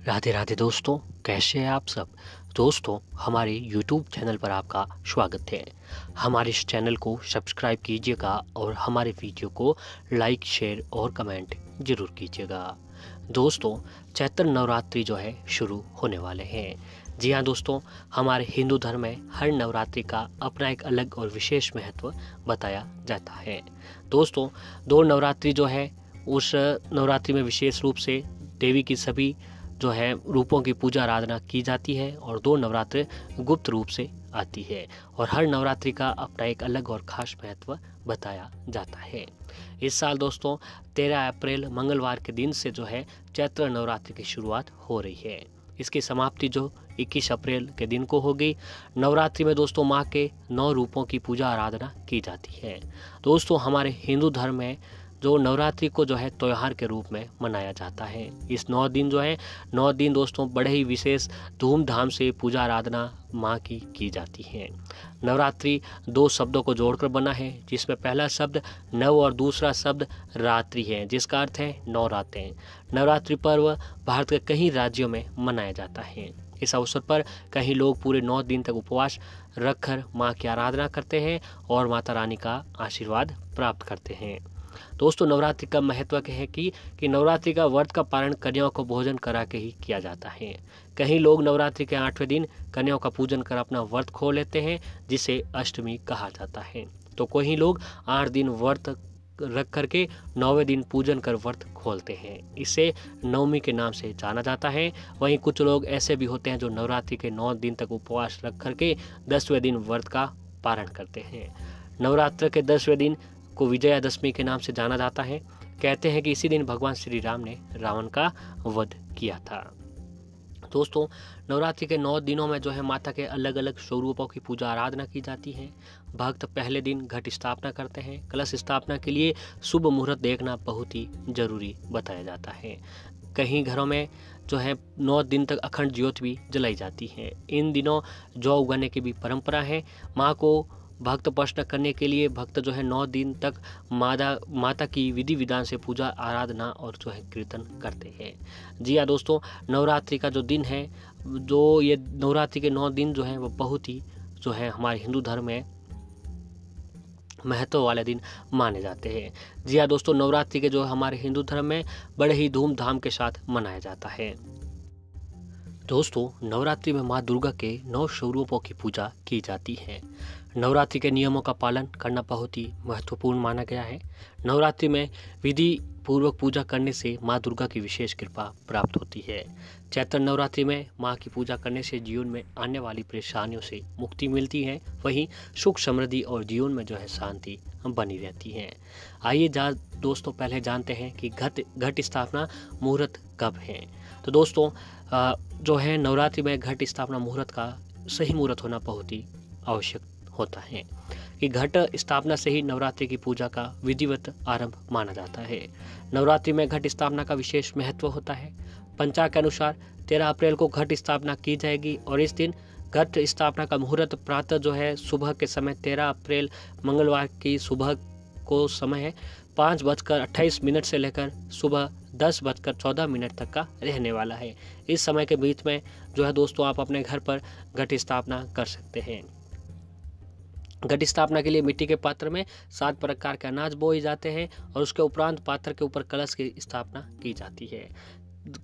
राधे राधे दोस्तों, कैसे हैं आप सब। दोस्तों, हमारे यूट्यूब चैनल पर आपका स्वागत है। हमारे इस चैनल को सब्सक्राइब कीजिएगा और हमारे वीडियो को लाइक, शेयर और कमेंट ज़रूर कीजिएगा। दोस्तों, चैत्र नवरात्रि जो है शुरू होने वाले हैं। जी हाँ दोस्तों, हमारे हिंदू धर्म में हर नवरात्रि का अपना एक अलग और विशेष महत्व बताया जाता है। दोस्तों, 2 नवरात्रि जो है उस नवरात्रि में विशेष रूप से देवी की सभी जो है रूपों की पूजा आराधना की जाती है और 2 नवरात्र गुप्त रूप से आती है और हर नवरात्रि का अपना एक अलग और ख़ास महत्व बताया जाता है। इस साल दोस्तों 13 अप्रैल मंगलवार के दिन से जो है चैत्र नवरात्रि की शुरुआत हो रही है। इसकी समाप्ति जो 21 अप्रैल के दिन को होगी। नवरात्रि में दोस्तों माँ के 9 रूपों की पूजा आराधना की जाती है। दोस्तों, हमारे हिंदू धर्म में जो नवरात्रि को जो है त्यौहार के रूप में मनाया जाता है। इस 9 दिन जो है 9 दिन दोस्तों बड़े ही विशेष धूमधाम से पूजा आराधना माँ की जाती है। नवरात्रि 2 शब्दों को जोड़कर बना है, जिसमें पहला शब्द नव और दूसरा शब्द रात्रि है, जिसका अर्थ है 9 रातें। नवरात्रि पर्व भारत के कई राज्यों में मनाया जाता है। इस अवसर पर कई लोग पूरे 9 दिन तक उपवास रखकर माँ की आराधना करते हैं और माता रानी का आशीर्वाद प्राप्त करते हैं। दोस्तों, नवरात्रि का महत्व क्या है कि नवरात्रि का व्रत का पारण कन्याओं को भोजन करा के ही किया जाता है। कई लोग नवरात्रि के 8वें दिन कन्याओं का पूजन कर अपना व्रत खोल लेते हैं, जिसे अष्टमी कहा जाता है। तो कई लोग 8 दिन व्रत रख करके 9वें दिन पूजन कर व्रत खोलते हैं। इसे नवमी के नाम से जाना जाता है। वहीं कुछ लोग ऐसे भी होते हैं जो नवरात्रि के 9 दिन तक उपवास रख करके 10वें दिन व्रत का पारण करते हैं। नवरात्र के 10वें दिन को विजयादशमी के नाम से जाना जाता है। कहते हैं कि इसी दिन भगवान श्री राम ने रावण का वध किया था। दोस्तों, नवरात्रि के 9 दिनों में जो है माता के अलग अलग स्वरूपों की पूजा आराधना की जाती है। भक्त पहले दिन घट स्थापना करते हैं। कलश स्थापना के लिए शुभ मुहूर्त देखना बहुत ही जरूरी बताया जाता है। कहीं घरों में जो है 9 दिन तक अखंड ज्योत भी जलाई जाती है। इन दिनों जौ उगाने की भी परंपरा है। माँ को भक्त प्रश्न करने के लिए भक्त जो है 9 दिन तक माता की विधि विधान से पूजा आराधना और जो है कीर्तन करते हैं। जी हाँ दोस्तों, नवरात्रि का जो दिन है, जो ये नवरात्रि के 9 दिन जो है वो बहुत ही जो है हमारे हिंदू धर्म में महत्व वाले दिन माने जाते हैं। जी हाँ दोस्तों, नवरात्रि के जो हमारे हिंदू धर्म में बड़े ही धूमधाम के साथ मनाया जाता है। दोस्तों, नवरात्रि में माँ दुर्गा के 9 स्वरूपों की पूजा की जाती है। नवरात्रि के नियमों का पालन करना बहुत ही महत्वपूर्ण माना गया है। नवरात्रि में विधि पूर्वक पूजा करने से माँ दुर्गा की विशेष कृपा प्राप्त होती है। चैत्र नवरात्रि में माँ की पूजा करने से जीवन में आने वाली परेशानियों से मुक्ति मिलती है। वहीं सुख समृद्धि और जीवन में जो है शांति बनी रहती है। आइए दोस्तों पहले जानते हैं कि घट स्थापना मुहूर्त कब है। तो दोस्तों जो है नवरात्रि में घट स्थापना मुहूर्त का सही मुहूर्त होना बहुत ही आवश्यक होता है कि घट स्थापना से ही नवरात्रि की पूजा का विधिवत आरंभ माना जाता है। नवरात्रि में घट स्थापना का विशेष महत्व होता है। पंचांग के अनुसार 13 अप्रैल को घट स्थापना की जाएगी और इस दिन घट स्थापना का मुहूर्त प्रातः जो है सुबह के समय 13 अप्रैल मंगलवार की सुबह को समय है 5:28 से लेकर सुबह 10:14 तक का रहने वाला है। इस समय के बीच में जो है दोस्तों आप अपने घर पर घट स्थापना कर सकते हैं। घट स्थापना के लिए मिट्टी के पात्र में 7 प्रकार के अनाज बोए जाते हैं और उसके उपरांत पात्र के ऊपर कलश की स्थापना की जाती है।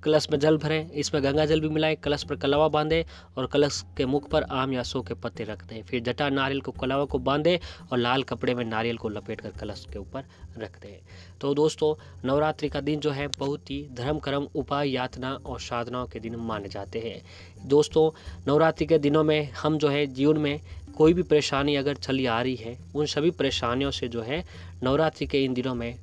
कलश में जल भरें, इसमें गंगा जल भी मिलाएं, कलश पर कलावा बांधें और कलश के मुख पर आम या सौ के पत्ते रख दें। फिर जटा नारियल को कलावा को बांधें और लाल कपड़े में नारियल को लपेटकर कलश के ऊपर रख दें। तो दोस्तों, नवरात्रि का दिन जो है बहुत ही धर्म कर्म उपाय यातना और साधनाओं के दिन माने जाते हैं। दोस्तों, नवरात्रि के दिनों में हम जो है जीवन में कोई भी परेशानी अगर चली आ रही है, उन सभी परेशानियों से जो है नवरात्रि के इन दिनों में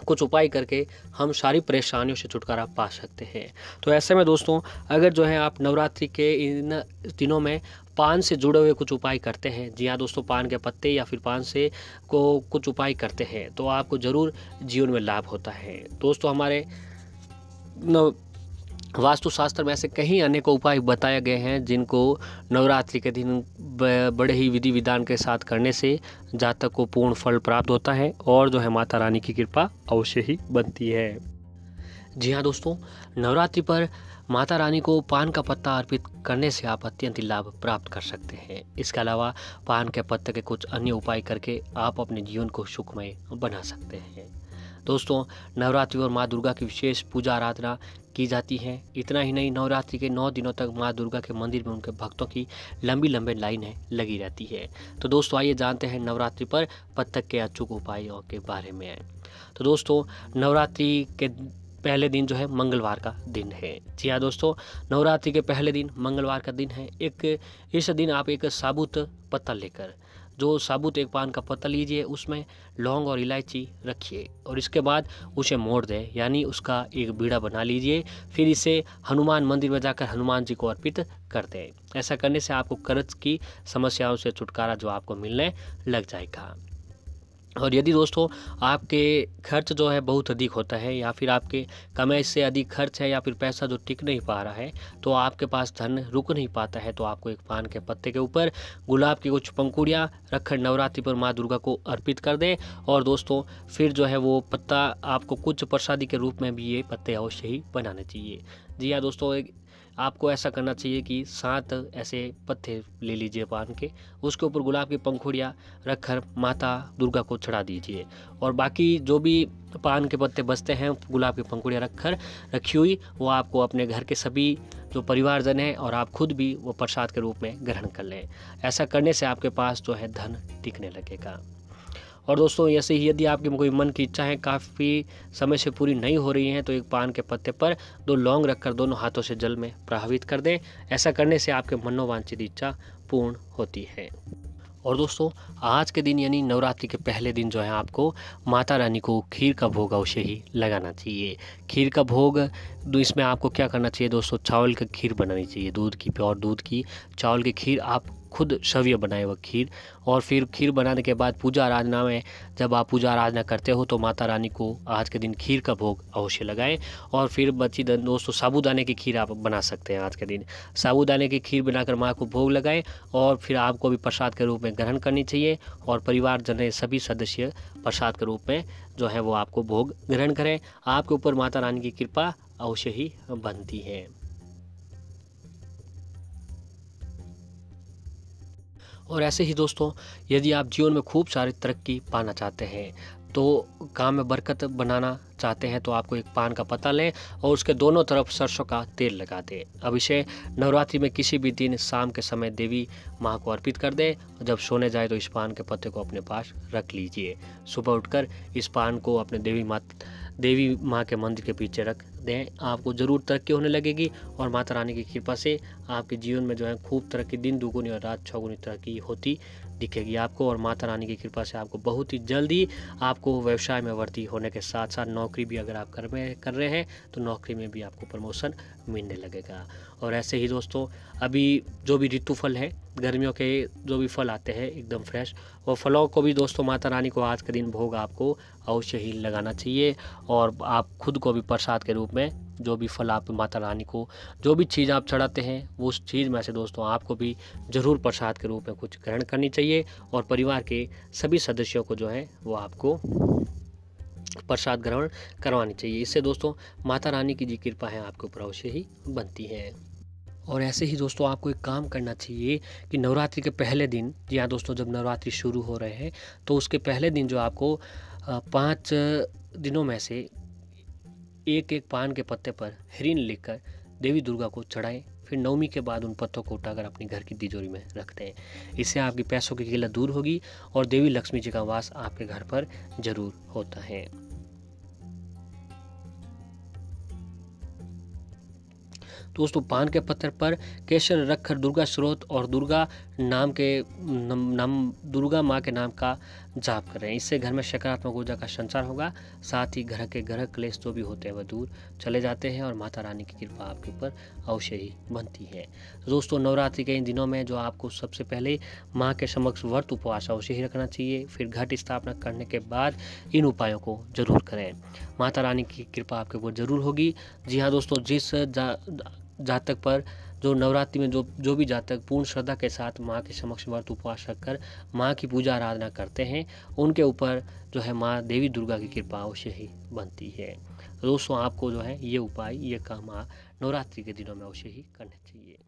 कुछ उपाय करके हम सारी परेशानियों से छुटकारा पा सकते हैं। तो ऐसे में दोस्तों अगर जो है आप नवरात्रि के इन दिनों में पान से जुड़े हुए कुछ उपाय करते हैं, जी हाँ दोस्तों, पान के पत्ते या फिर पान से को कुछ उपाय करते हैं तो आपको ज़रूर जीवन में लाभ होता है। दोस्तों, हमारे वास्तुशास्त्र में ऐसे कई अनेकों उपाय बताए गए हैं जिनको नवरात्रि के दिन बड़े ही विधि विधान के साथ करने से जातक को पूर्ण फल प्राप्त होता है और जो है माता रानी की कृपा अवश्य ही बनती है। जी हाँ दोस्तों, नवरात्रि पर माता रानी को पान का पत्ता अर्पित करने से आप अत्यंत लाभ प्राप्त कर सकते हैं। इसके अलावा पान के पत्ते के कुछ अन्य उपाय करके आप अपने जीवन को सुखमय बना सकते हैं। दोस्तों, नवरात्रि और माँ दुर्गा की विशेष पूजा आराधना की जाती है। इतना ही नहीं, नवरात्रि के 9 दिनों तक माँ दुर्गा के मंदिर में उनके भक्तों की लंबी लंबी लाइनें लगी रहती है। तो दोस्तों, आइए जानते हैं नवरात्रि पर पत्तक के अचूक उपायों के बारे में। तो दोस्तों, नवरात्रि के पहले दिन जो है मंगलवार का दिन है। जी हाँ दोस्तों, नवरात्रि के पहले दिन मंगलवार का दिन है। इस दिन आप एक साबुत पत्ता लेकर, जो साबुत एक पान का पत्ता लीजिए, उसमें लौंग और इलायची रखिए और इसके बाद उसे मोड़ दें, यानी उसका एक बीड़ा बना लीजिए। फिर इसे हनुमान मंदिर में जाकर हनुमान जी को अर्पित कर दें। ऐसा करने से आपको कर्ज की समस्याओं से छुटकारा जो आपको मिलने लग जाएगा। और यदि दोस्तों आपके खर्च जो है बहुत अधिक होता है, या फिर आपके कमाई से अधिक खर्च है, या फिर पैसा जो टिक नहीं पा रहा है, तो आपके पास धन रुक नहीं पाता है, तो आपको एक पान के पत्ते के ऊपर गुलाब की कुछ पंखुड़ियाँ रखकर नवरात्रि पर माँ दुर्गा को अर्पित कर दें। और दोस्तों फिर जो है वो पत्ता आपको कुछ प्रसादी के रूप में भी ये पत्ते अवश्य ही बनाने चाहिए। जी हाँ दोस्तों, आपको ऐसा करना चाहिए कि 7 ऐसे पत्ते ले लीजिए पान के, उसके ऊपर गुलाब की पंखुड़ियाँ रखकर माता दुर्गा को चढ़ा दीजिए। और बाकी जो भी पान के पत्ते बचते हैं गुलाब की पंखुड़ियाँ रखी हुई, वो आपको अपने घर के सभी जो परिवारजन हैं और आप खुद भी वो प्रसाद के रूप में ग्रहण कर लें। ऐसा करने से आपके पास जो है धन टिकने लगेगा। और दोस्तों, ऐसे ही यदि आपकी कोई मन की इच्छा है काफ़ी समय से पूरी नहीं हो रही हैं, तो एक पान के पत्ते पर 2 लौंग रखकर दोनों हाथों से जल में प्रवाहित कर दें। ऐसा करने से आपके मनोवांछित इच्छा पूर्ण होती है। और दोस्तों, आज के दिन यानी नवरात्रि के पहले दिन जो है आपको माता रानी को खीर का भोग अवश्य ही लगाना चाहिए। खीर का भोग, इसमें आपको क्या करना चाहिए दोस्तों, चावल की खीर बनानी चाहिए, दूध की, प्योर दूध की चावल की खीर आप खुद सव्य बनाए वह खीर। और फिर खीर बनाने के बाद पूजा आराधना में जब आप पूजा आराधना करते हो तो माता रानी को आज के दिन खीर का भोग अवश्य लगाएं। और फिर बची दोस्तों साबूदाने की खीर आप बना सकते हैं। आज के दिन साबूदाने की खीर बनाकर माँ को भोग लगाएं और फिर आपको भी प्रसाद के रूप में ग्रहण करनी चाहिए। और परिवार जन सभी सदस्य प्रसाद के रूप में जो है वो आपको भोग ग्रहण करें। आपके ऊपर माता रानी की कृपा अवश्य ही बनती है। और ऐसे ही दोस्तों, यदि आप जीवन में खूब सारी तरक्की पाना चाहते हैं, तो काम में बरकत बनाना चाहते हैं, तो आपको एक पान का पत्ता लें और उसके दोनों तरफ सरसों का तेल लगा दें। अब इसे नवरात्रि में किसी भी दिन शाम के समय देवी माँ को अर्पित कर दें। जब सोने जाए तो इस पान के पत्ते को अपने पास रख लीजिए। सुबह उठकर इस पान को अपने देवी माँ के मंदिर के पीछे रख दें। आपको ज़रूर तरक्की होने लगेगी और माता रानी की कृपा से आपके जीवन में जो है खूब तरक्की, दिन दुगुनी और रात चौगुनी तरक्की होती दिखेगी आपको। और माता रानी की कृपा से आपको बहुत ही जल्दी आपको व्यवसाय में वृद्धि होने के साथ साथ नौकरी भी अगर आप कर रहे हैं तो नौकरी में भी आपको प्रमोशन मिलने लगेगा। और ऐसे ही दोस्तों, अभी जो भी ऋतु फल है, गर्मियों के जो भी फल आते हैं एकदम फ्रेश, वो फलों को भी दोस्तों माता रानी को आज के दिन भोग आपको अवश्य ही लगाना चाहिए। और आप खुद को भी प्रसाद के रूप में जो भी फल आप माता रानी को, जो भी चीज़ आप चढ़ाते हैं, वो उस चीज़ में से दोस्तों आपको भी ज़रूर प्रसाद के रूप में कुछ ग्रहण करनी चाहिए। और परिवार के सभी सदस्यों को जो है वो आपको प्रसाद ग्रहण करवानी चाहिए। इससे दोस्तों माता रानी की जी कृपा है आपके ऊपर अवश्य ही बनती है। और ऐसे ही दोस्तों, आपको एक काम करना चाहिए कि नवरात्रि के पहले दिन, जी हाँ दोस्तों, जब नवरात्रि शुरू हो रहे हैं तो उसके पहले दिन जो आपको 5 दिनों में से एक एक पान के पत्ते पर हिरण लिखकर देवी दुर्गा को चढ़ाएं। फिर नवमी के बाद उन पत्तों को उठाकर अपने घर की तिजोरी में रख दें। इससे आपकी पैसों की किल्लत दूर होगी और देवी लक्ष्मी जी का वास आपके घर पर जरूर होता है। दोस्तों, पान के पत्थर पर केसर रखकर दुर्गा स्रोत और दुर्गा दुर्गा माँ के नाम का जाप करें। इससे घर में सकारात्मक ऊर्जा का संचार होगा। साथ ही घर के ग्रह क्लेश जो भी होते हैं वह दूर चले जाते हैं और माता रानी की कृपा आपके ऊपर अवश्य ही बनती है। दोस्तों, नवरात्रि के इन दिनों में जो आपको सबसे पहले माँ के समक्ष व्रत उपवास अवश्य ही रखना चाहिए। फिर घट स्थापना करने के बाद इन उपायों को जरूर करें। माता रानी की कृपा आपके ऊपर जरूर होगी। जी हाँ दोस्तों, जिस जातक पर जो नवरात्रि में जो भी जातक पूर्ण श्रद्धा के साथ माँ के समक्ष व्रत उपवास रखकर माँ की पूजा आराधना करते हैं, उनके ऊपर जो है माँ देवी दुर्गा की कृपा अवश्य ही बनती है। दोस्तों आपको जो है ये उपाय, ये काम नवरात्रि के दिनों में अवश्य ही करने चाहिए।